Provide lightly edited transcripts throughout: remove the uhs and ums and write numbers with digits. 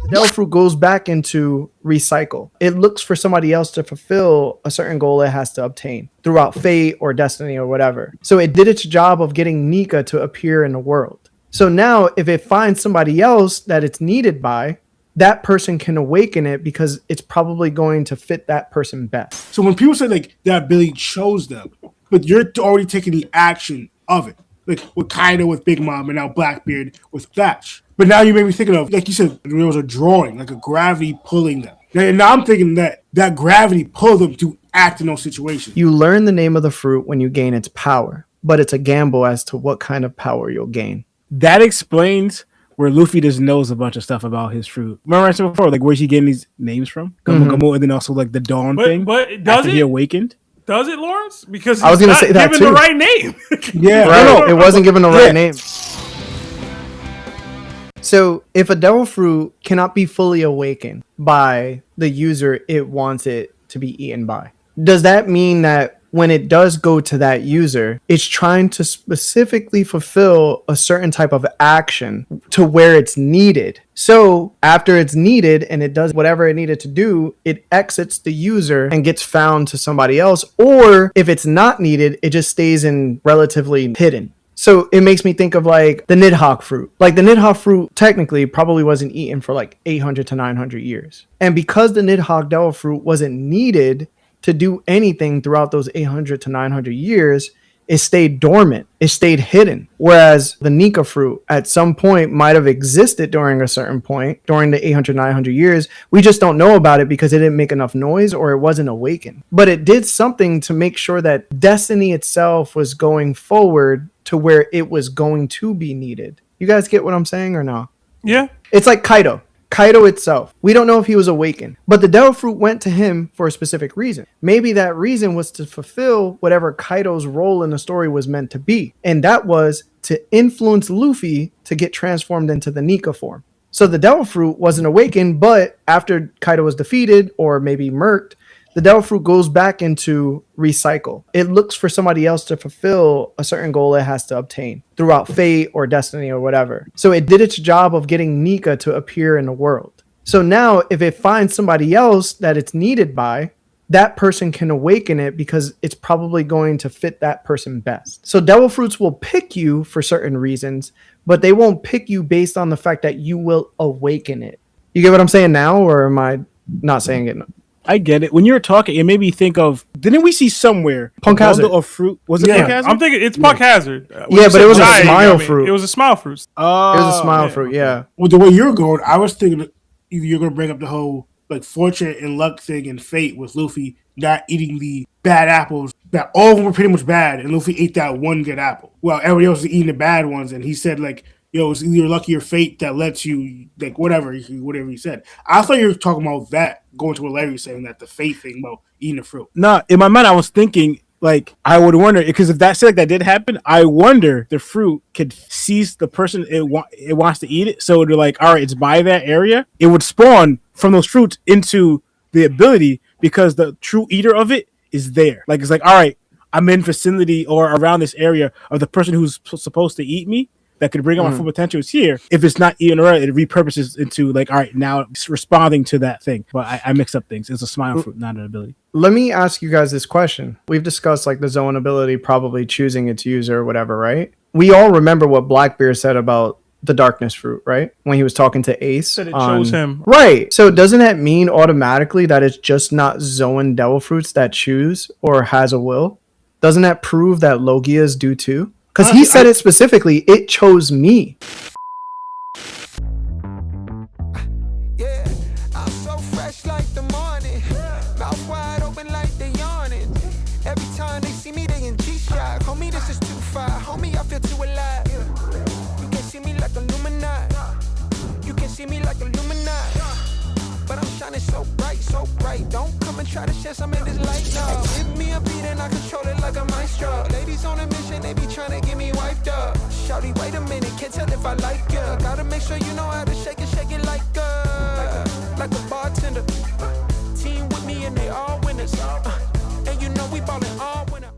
Devil fruit goes back into recycle. It looks for somebody else to fulfill a certain goal it has to obtain throughout fate or destiny or whatever. So it did its job of getting Nika to appear in the world. So now if it finds somebody else that it's needed by, that person can awaken it because it's probably going to fit that person best. So when people say like that ability chose them, but you're already taking the action of it. Like with Kaido with Big Mom and now Blackbeard with Thatch. But now you made me thinking of, like you said, there was a drawing, like a gravity pulling them. And now I'm thinking that gravity pulled them to act in those situations. You learn the name of the fruit when you gain its power, but it's a gamble as to what kind of power you'll gain. That explains where Luffy just knows a bunch of stuff about his fruit. Remember I said before, like where's he getting these names from? Gumu, and then also like the Dawn thing. But does he awakened? Does it, Lawrence? Because I was going to say that given too. The right name. Yeah, no, it wasn't given the right name. So if a devil fruit cannot be fully awakened by the user it wants it to be eaten by, does that mean that when it does go to that user, it's trying to specifically fulfill a certain type of action to where it's needed? So after it's needed and it does whatever it needed to do, it exits the user and gets found to somebody else. Or if it's not needed, it just stays in relatively hidden. So it makes me think of like the Nidhogg fruit. Like the Nidhogg fruit technically probably wasn't eaten for like 800 to 900 years. And because the Nidhogg devil fruit wasn't needed to do anything throughout those 800 to 900 years, it stayed dormant. It stayed hidden. Whereas the Nika fruit at some point might have existed during a certain point, during the 800, 900 years. We just don't know about it because it didn't make enough noise or it wasn't awakened. But it did something to make sure that destiny itself was going forward to where it was going to be needed. You guys get what I'm saying or no? Yeah. It's like Kaido. Kaido itself. We don't know if he was awakened, but the devil fruit went to him for a specific reason. Maybe that reason was to fulfill whatever Kaido's role in the story was meant to be. And that was to influence Luffy to get transformed into the Nika form. So the devil fruit wasn't awakened, but after Kaido was defeated or maybe murked, the devil fruit goes back into recycle. It looks for somebody else to fulfill a certain goal it has to obtain throughout fate or destiny or whatever. So it did its job of getting Nika to appear in the world. So now if it finds somebody else that it's needed by, that person can awaken it because it's probably going to fit that person best. So devil fruits will pick you for certain reasons, but they won't pick you based on the fact that you will awaken it. You get what I'm saying now, or am I not saying it? I get it. When you were talking, it made me think of, didn't we see somewhere Punk Hazard of fruit? Was it Punk Hazard? I'm thinking it's Punk Hazard. Yeah, but it was a smile fruit. It was a smile fruit. Oh, it was a smile fruit, yeah. Well, the way you're going, I was thinking either you're going to bring up the whole like fortune and luck thing and fate with Luffy not eating the bad apples, that all of them were pretty much bad, and Luffy ate that one good apple. Well, everybody else was eating the bad ones, and he said like, yo, it's either lucky or fate that lets you, like, whatever he said. I thought you were talking about that, going to what Larry was saying, that the fate thing about eating the fruit. No, in my mind, I was thinking, like, I would wonder, because if that did happen, I wonder the fruit could seize the person it wants to eat it. So they're like, all right, it's by that area. It would spawn from those fruits into the ability because the true eater of it is there. Like, it's like, all right, I'm in vicinity or around this area of the person who's supposed to eat me. That could bring out my full potential is here. If it's not eaten around, it repurposes into like, all right, now it's responding to that thing. But I mix up things. It's a smile fruit, not an ability. Let me ask you guys this question. We've discussed like the Zoan ability probably choosing its user or whatever, right? We all remember what Blackbeard said about the darkness fruit, right? When he was talking to Ace. Said it chose him. Right. So doesn't that mean automatically that it's just not Zoan devil fruits that choose or has a will? Doesn't that prove that Logias do too? Because he said it specifically, it chose me. Yeah, I'm so fresh like the morning. Mouth wide open like they yawning. Every time they see me, they in G-Shock. Homie, this is too far. Homie, I feel too alive. You can see me like Illuminati. You can see me like Illuminati. But I'm shining so bright. Don't come and try to share some of this light, no. Give me a beat and I control it like a maestro. Ladies on a mission, they be trying to get me wiped up. Shouty, wait a minute, can't tell if I like ya. Gotta make sure you know how to shake it like a bartender. Team with me and they all winners. And you know we ballin' all winner.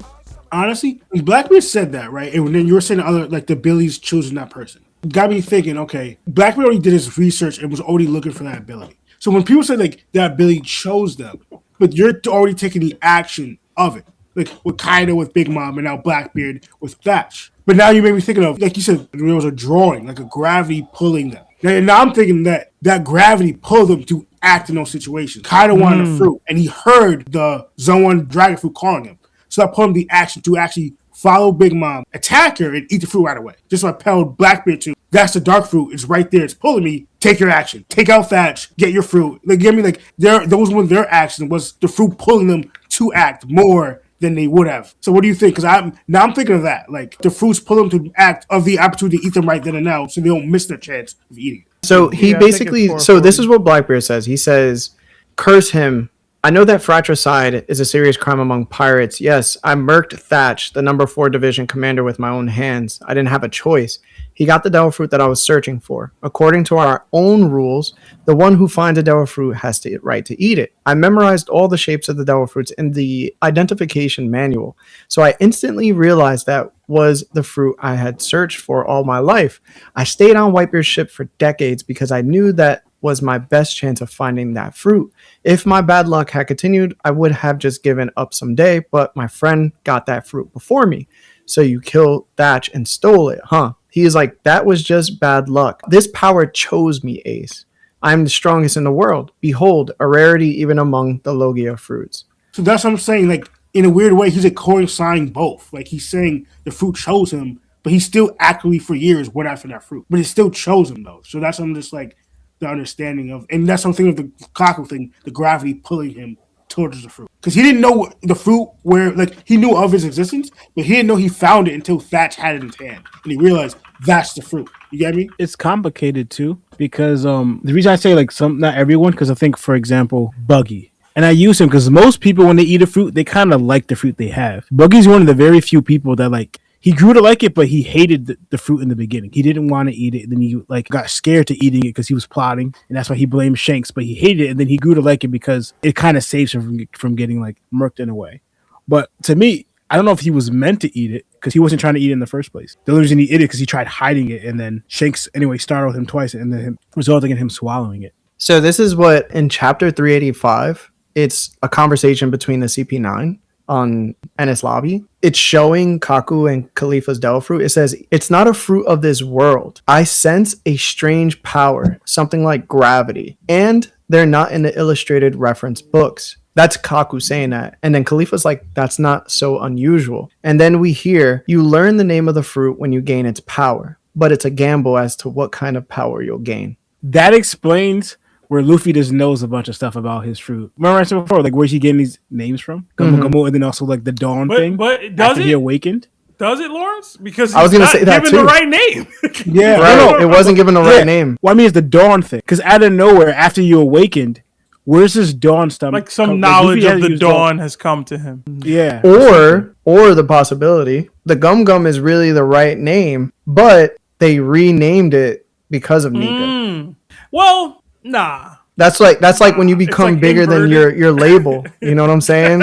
Honestly, Blackbeard said that, right? And then you were saying other, like the Billy's choosing that person. got me thinking, okay, Blackbeard already did his research and was already looking for that ability. So when people say like that ability chose them, but you're already taking the action of it. Like with Kaido with Big Mom and now Blackbeard with Thatch. But now you made me thinking of, like you said, there was a drawing, like a gravity pulling them. And now I'm thinking that gravity pulled them to act in those situations. Kaido wanted the fruit, and he heard the Zoan dragon fruit calling him. So that pulled him the action to actually follow Big Mom, attack her, and eat the fruit right away. Just like Pelled Blackbeard to, that's the dark fruit. It's right there. It's pulling me. Take your action. Take out Thatch. Get your fruit. Like, get me, like, those were their action was the fruit pulling them to act more than they would have. So what do you think? Because I'm thinking of that. Like, the fruits pull them to act of the opportunity to eat them right then and now so they don't miss their chance of eating it. So he basically, so this is what Blackbeard says. He says, curse him. I know that fratricide is a serious crime among pirates. Yes, I murked Thatch, the number 4 division commander, with my own hands. I didn't have a choice. He got the devil fruit that I was searching for. According to our own rules, the one who finds a devil fruit has the right to eat it. I memorized all the shapes of the devil fruits in the identification manual, so I instantly realized that was the fruit I had searched for all my life. I stayed on Whitebeard's ship for decades because I knew that was my best chance of finding that fruit. If my bad luck had continued, I would have just given up someday, but my friend got that fruit before me. So you killed Thatch and stole it, huh? He is like, that was just bad luck. This power chose me, Ace. I am the strongest in the world. Behold, a rarity even among the Logia fruits. So that's what I'm saying. Like, in a weird way, he's a coinciding both. Like, he's saying the fruit chose him, but he still actively for years went after that fruit. But it still chose him, though. So that's what I'm just like, the understanding of, and that's something of the Kaku thing, the gravity pulling him towards the fruit. Because he didn't know the fruit where, like, he knew of his existence, but he didn't know he found it until Thatch had it in his hand. And he realized that's the fruit. You get me? It's complicated too, because the reason I say like not everyone, because I think, for example, Buggy. And I use him because most people, when they eat a fruit, they kind of like the fruit they have. Buggy's one of the very few people that like, he grew to like it, but he hated the fruit in the beginning. He didn't want to eat it. And then he like got scared to eating it because he was plotting. And that's why he blamed Shanks, but he hated it. And then he grew to like it because it kind of saves him from getting like murked in a way. But to me, I don't know if he was meant to eat it because he wasn't trying to eat it in the first place. The only reason he ate it because he tried hiding it. And then Shanks anyway startled him twice and then resulting in him swallowing it. So this is what in chapter 385, it's a conversation between the CP9 on Ennis Lobby. It's showing Kaku and Khalifa's devil fruit. It says, it's not a fruit of this world. I sense a strange power, something like gravity. And they're not in the illustrated reference books. That's Kaku saying that. And then Khalifa's like, that's not so unusual. And then we hear, you learn the name of the fruit when you gain its power. But it's a gamble as to what kind of power you'll gain. That explains where Luffy just knows a bunch of stuff about his fruit. Remember I said before, like where's he getting these names from? Gumu, and then also like the Dawn thing. But does he awakened? Does it, Lawrence? Because I was going to say that given too. the right name. Yeah, right. It wasn't given the right name. Well, I mean, it's the Dawn thing. Because out of nowhere, after you awakened, where's this Dawn stuff? Like some knowledge of the Dawn has come to him. Yeah. Or the possibility, the Gum Gum is really the right name, but they renamed it because of Nika. Well, nah. That's like when you become like bigger inverted. than your label. You know what I'm saying?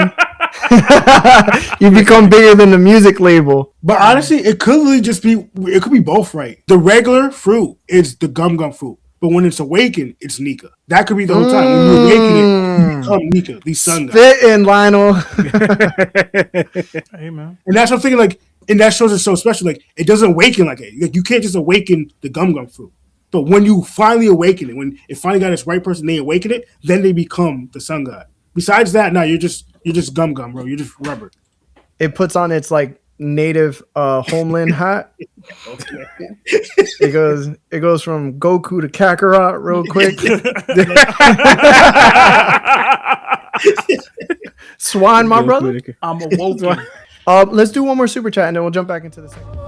You become bigger than the music label. But honestly, it could really just be, it could be both right. The regular fruit is the Gum Gum fruit. But when it's awakened, it's Nika. That could be the whole time. When you awaken it, you become Nika, the sun god. Spitting, Lionel. Hey, man. And that's what I'm thinking, like, and that shows it's so special. Like, it doesn't awaken like it. Like, you can't just awaken the Gum Gum fruit. But when you finally awaken it, when it finally got its right person, they awaken it, then they become the sun god. Besides that, no, you're just Gum Gum, bro. You're just rubber. It puts on its like native homeland hat. It goes from Goku to Kakarot real quick. Swine, my brother. I'm awoken. Let's do one more super chat and then we'll jump back into the second.